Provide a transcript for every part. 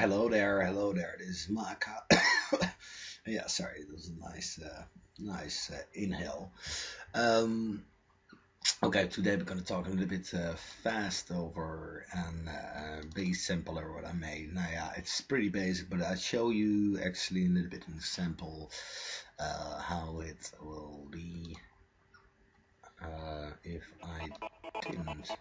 Hello there, hello there. This is Mahkah. Yeah, sorry, it was a nice inhale. Um, okay, today we're gonna talk a little bit fast over and base sampler what I made. Now, yeah, it's pretty basic, but I'll show you actually a little bit in the sample how it will be if I didn't.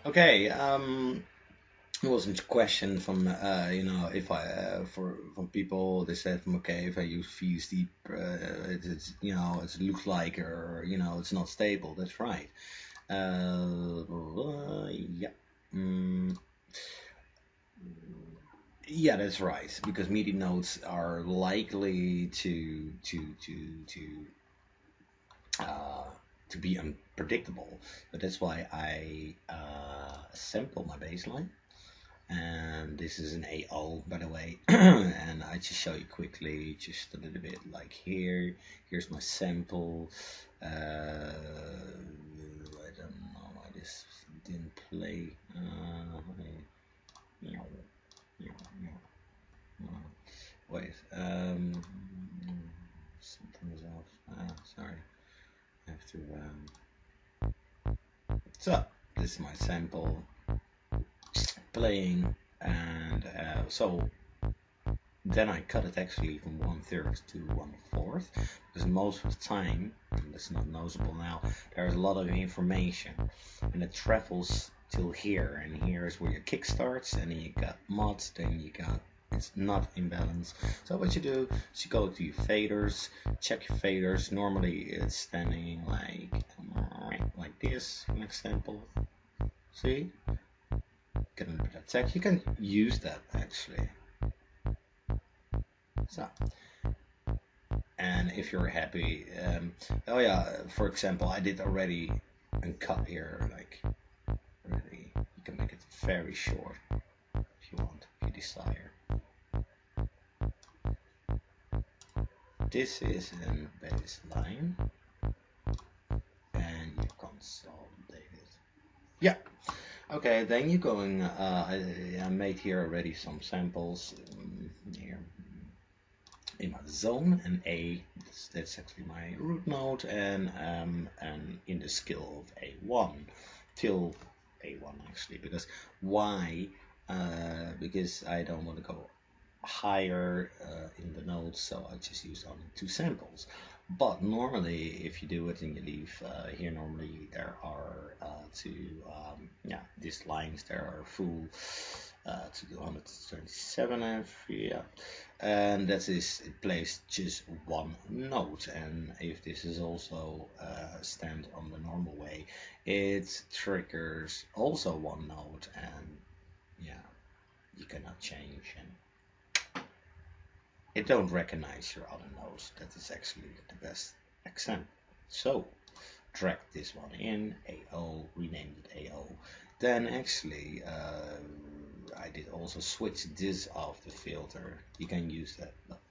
Okay, it wasn't a question from if I for from people they said okay if I use VSD it's it looks like or it's not stable. That's right. Yeah. Mm, yeah, that's right. Because MIDI notes are likely uh, to be unpredictable. But that's why I sample my bass line. And this is an AO, by the way. And I just show you quickly, just a little bit like here. Here's my sample. I don't know why this didn't play. Yeah, yeah, yeah. Wait, something is off. Sorry, I have to. So this is my sample playing, and so then I cut it actually from 1/3 to 1/4 because most of the time, and that's not noticeable now, there's a lot of information and it travels till here, and here is where your kick starts, and then you got mods, then you got it's not in balance. So what you do is you go to your faders, check your faders. Normally it's standing like this, for example. See? Get a little bit of text. You can use that actually. So, and if you're happy, oh yeah, for example, I did already and cut here, like already. You can make it very short if you want, if you desire. This is a bass line, and you consolidate it. Yeah. Okay, then you're going. I made here already some samples here in my zone, and A, that's actually my root note, and in the scale of A1 till A1 actually, because why? Because I don't want to go higher in the notes, so I just use only two samples. But normally, if you do it and you leave here, normally there are yeah, these lines there are full to the 127 F, yeah, and that is it plays just one note. And if this is also stand on the normal way, it triggers also one note, and yeah, you cannot change, and it don't recognize your other notes. That is actually the best example. So drag this one in AO, rename it AO. Then actually I did also switch this off the filter. You can use that, but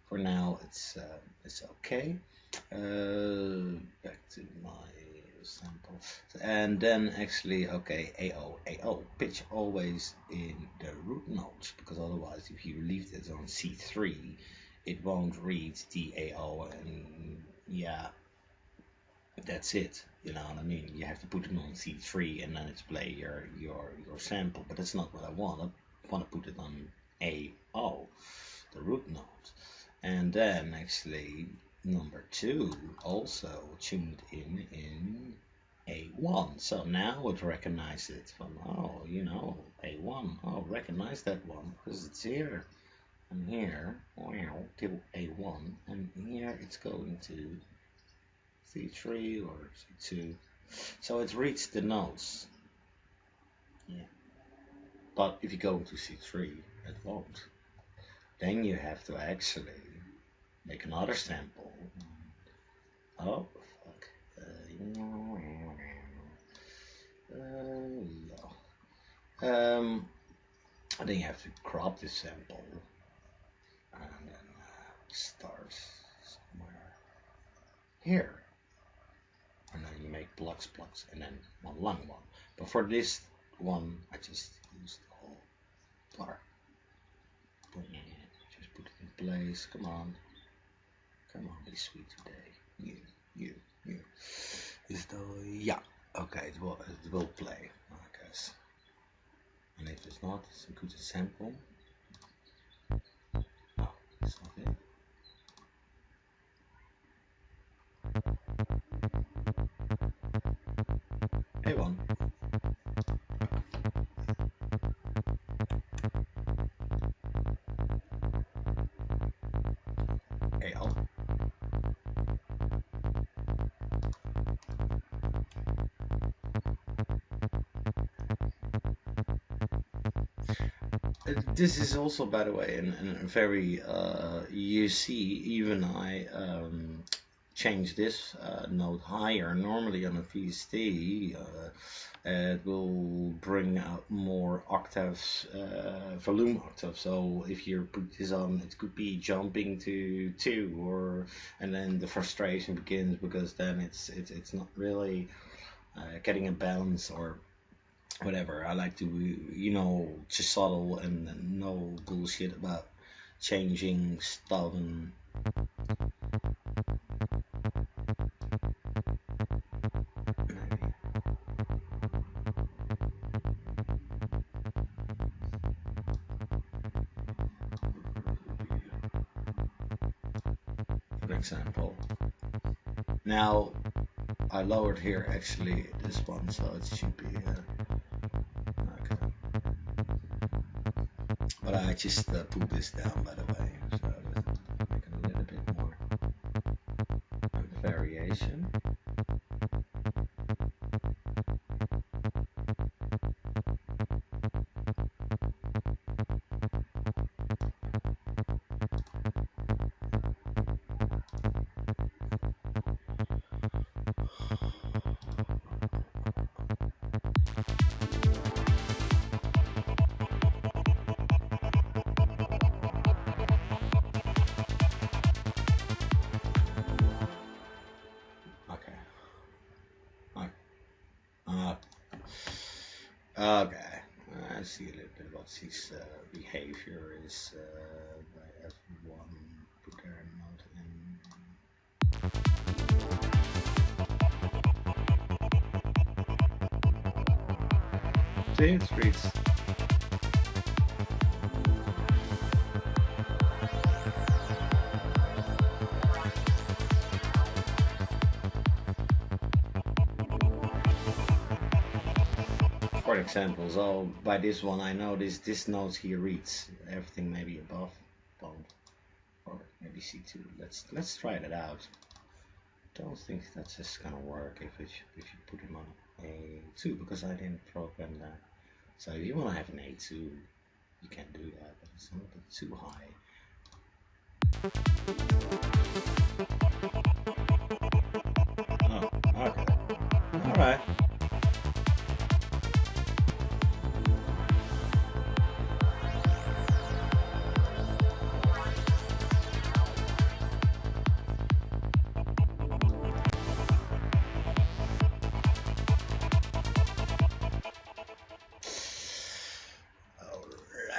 for now it's okay. Back to my sample, and then actually okay, AO pitch always in the root notes, because otherwise if you leave this on C3 it won't read the AO, and yeah, that's it. You know what I mean? You have to put it on C3 and then it's play your sample, but that's not what I want. I want to put it on AO, the root note, and then actually number 2 also tuned in A1. So now it recognizes it from A1. Oh, recognize that one because it's here and here. Wow, till A1, and here it's going to C3 or C2. So it reads the notes. Yeah. But if you go to C3, it won't. Then you have to actually make another sample. Oh, fuck. Yeah. Then you have to crop this sample. here. And then you make blocks, and then one long one. But for this one, I just use the whole bar. Just put it in place. Come on, be sweet today. You. Is the yeah? Okay, it will play, I guess. And if it's not, it's a good sample. Oh, it's not it. A1. A-alt. This is also, by the way, a very you see, even I change this note higher. Normally on a VST, it will bring out more octaves, volume octaves. So if you put this on, it could be jumping to 2, and then the frustration begins, because then it's not really getting a balance or whatever. I like to, just subtle and no bullshit about changing stuff. And for example, now I lowered here actually this one, so it should be okay. But I just pulled this down, by the way, so that make it a little bit more variation. Okay, I see a little bit what his behavior is by F1. Put their note in. See, it reads. For example, so by this one I know this note here reads everything maybe above bond or maybe C2. Let's try that out. Don't think that's just gonna work if you put him on A2, because I didn't program that. So if you wanna have an A2, you can do that, but it's not too high. Oh, okay. Alright.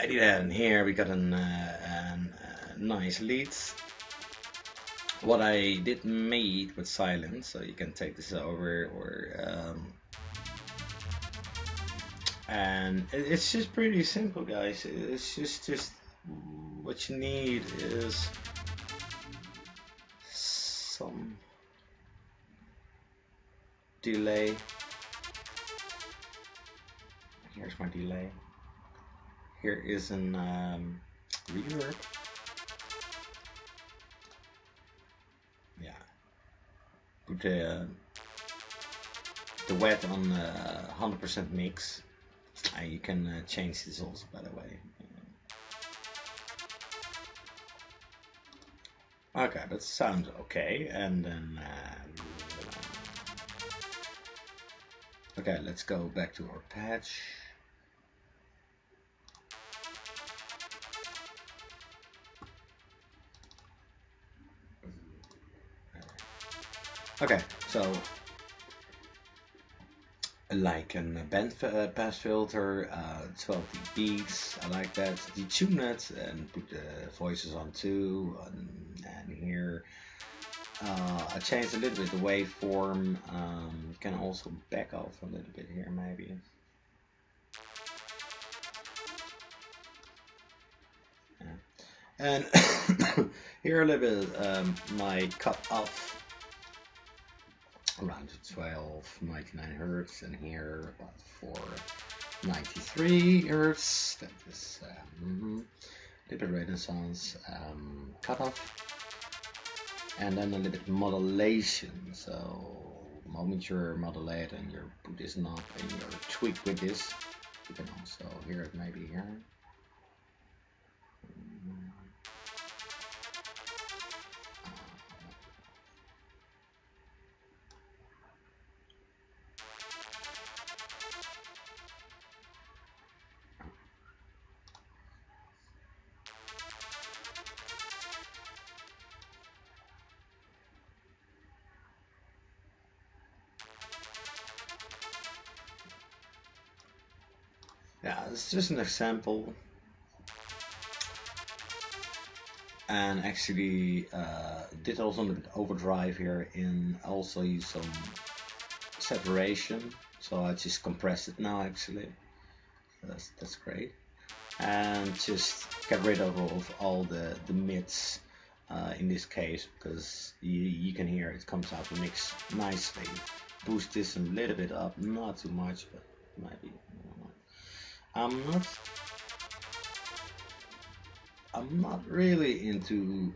Alrighty then, here we got a nice lead. What I did made with silence, so you can take this over, or and it's just pretty simple, guys. It's just what you need is some delay. Here's my delay. Here is an reverb. Yeah. Put the wet on 100% mix. You can change this also, by the way. Okay, that sounds okay. And then okay, let's go back to our patch. Okay, so like a band pass filter, 12 dBs, I like that. Detune it and put the voices on too. And here I changed a little bit the waveform. You can also back off a little bit here maybe. Yeah. And here a little bit my cut off around 1299 hertz, and here about 493 hertz. That is little bit Renaissance cutoff, and then a little bit modulation. So moment you're modulating, you put this knob and you tweak with this. You can also hear it maybe here. Yeah, it's just an example, and actually did also a little bit overdrive here and also use some saturation, so I just compressed it now actually. That's great, and just get rid of all the mids in this case, because you can hear it comes out to mix nicely. Boost this a little bit up, not too much, but maybe. I'm not really into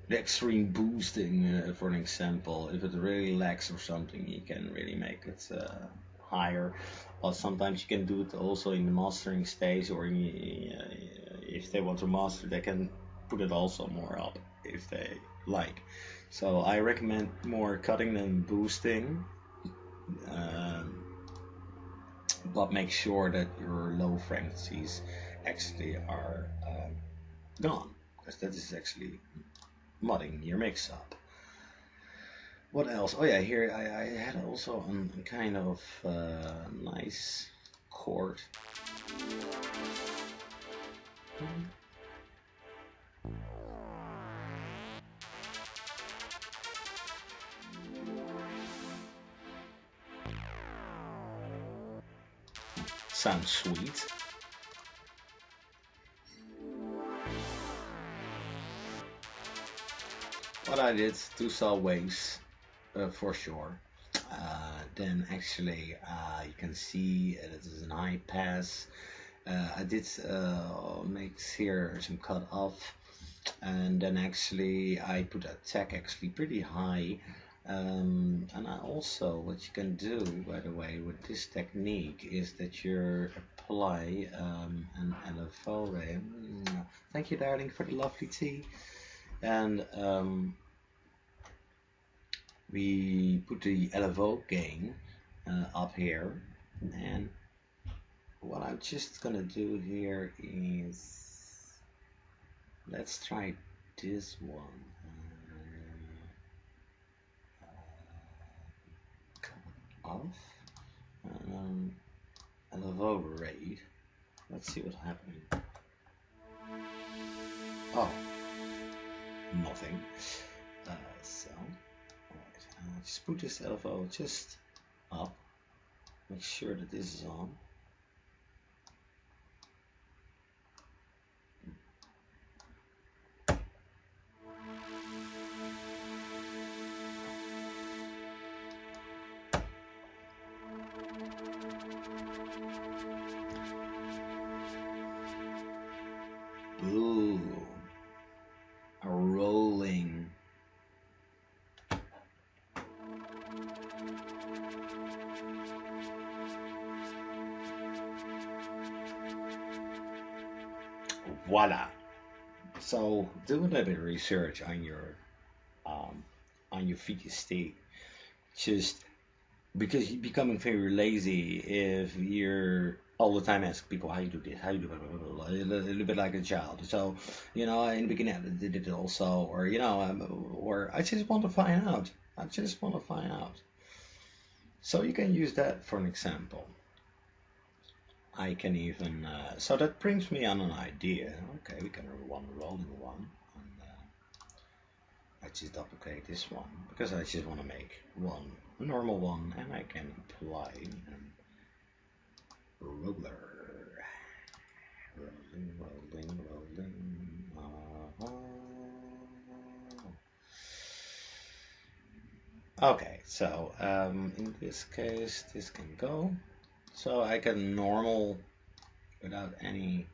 the extreme boosting, for an example. If it really lags or something, you can really make it higher. Or sometimes you can do it also in the mastering stage, or if they want to master, they can put it also more up if they like. So I recommend more cutting than boosting. But make sure that your low frequencies actually are gone, because that is actually modding your mix up. What else? Oh yeah, here I had also a kind of nice chord. Sounds sweet. What I did, two saw waves for sure. Then actually you can see it is an high pass. I did make here some cut off, and then actually I put a tech actually pretty high. And I also, what you can do, by the way, with this technique is that you apply an LFO ray. Thank you, darling, for the lovely tea. And we put the LFO gain up here. And what I'm just gonna do here is, let's try this one. Off LFO rate. Let's see what's happening. Oh, nothing. So, alright, just put this LFO just up. Make sure that this is on. Ooh, a rolling. Voila. So do a little bit of research on your VST. Just because you're becoming very lazy if you're all the time asking people how you do this, how you do blah, blah, blah, blah, a little bit like a child. So, in the beginning I did it also, or, or I just want to find out I just want to find out. So you can use that for an example. I can even, so that brings me on an idea. Okay, we can run rolling one. And, I just duplicate this one because I just want to make one, a normal one, and I can apply roller. Rolling. Okay, so in this case, this can go. So I can normal without any.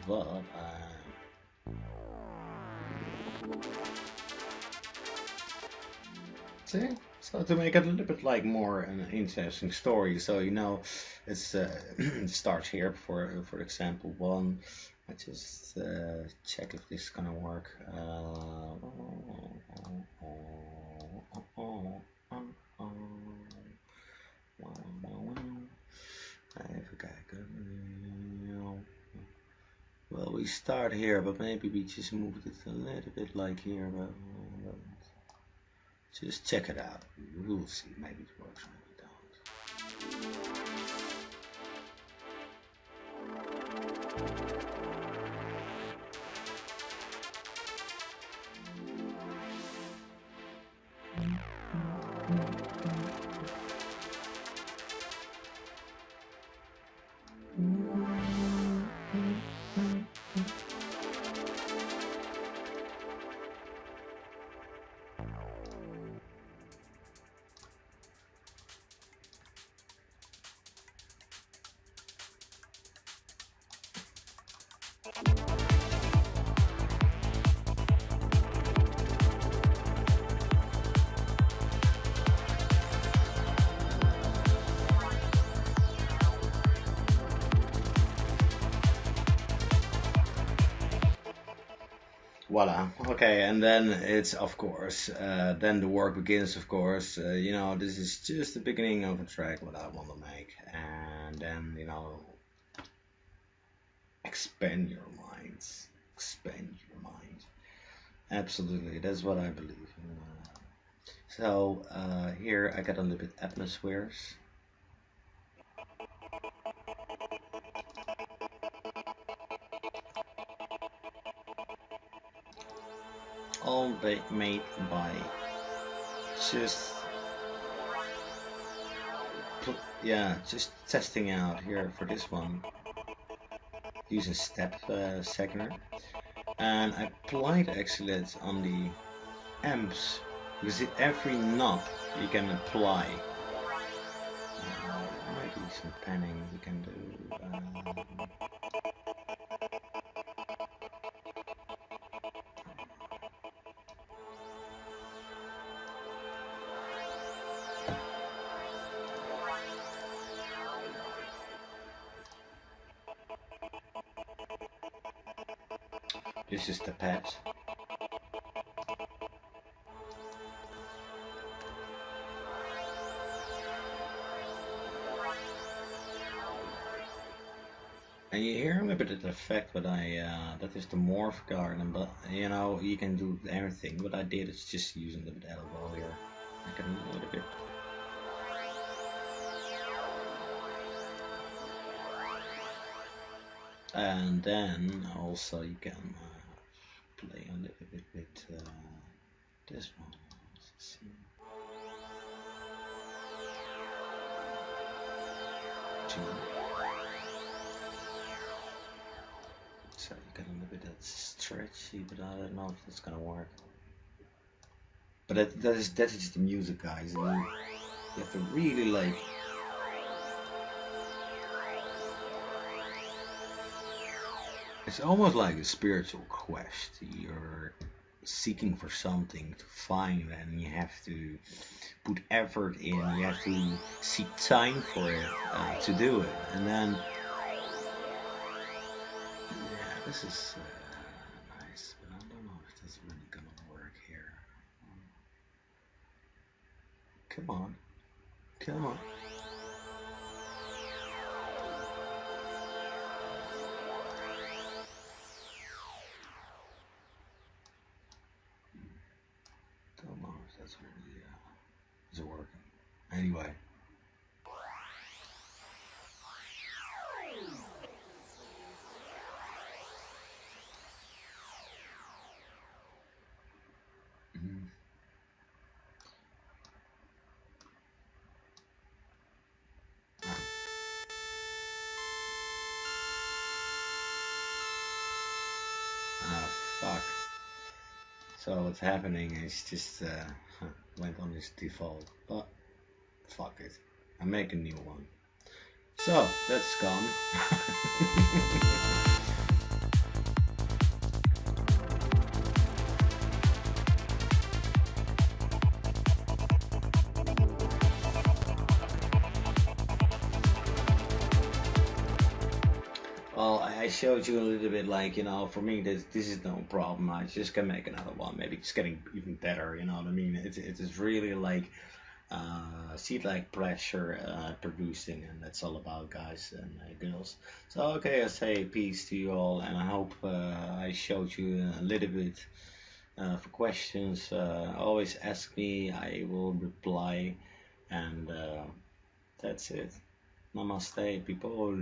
But see, so to make it a little bit like more an interesting story, so you know, it's it starts here for example one. I just check if this is gonna work. Well, we start here, but maybe we just moved it a little bit like here, but just check it out. We'll see. Maybe it works, maybe it don't. Voila. Okay, and then it's of course, then the work begins. Of course, you know, this is just the beginning of a track what I want to make, and then you know, expand your minds, expand your mind. Absolutely, that's what I believe. So here I got a little bit atmospheres. All made by just just testing out here for this one. Use a step segment, and I applied actually it on the amps because every knob you can apply. Maybe some panning we can do. This is the patch. And you hear a little bit of the effect, but that is the morph garden, but you know, you can do everything. What I did is just using the elbow here. I can a little bit. And then also you can play a little bit with this one. Let's see. So you get a little bit that stretchy, but I don't know if that's gonna work. But that is the music, guys. I mean, you have to really like. It's almost like a spiritual quest. You're seeking for something to find, and you have to put effort in. You have to seek time for it to do it, and then yeah, this is nice, but I don't know if this is really gonna work here. Come on, come on. that's really is working. Anyway. Ah, fuck. So what's happening is just went on his default, but fuck it. I make a new one. So that's gone. Well, I showed you a little bit, like, you know, for me this is no problem. I just can make another one. Maybe it's getting even better. You know what I mean? It's really like seed like pressure producing, and that's all about, guys and girls. So okay, I say peace to you all, and I hope I showed you a little bit. For questions, always ask me. I will reply, and that's it. Namaste, people.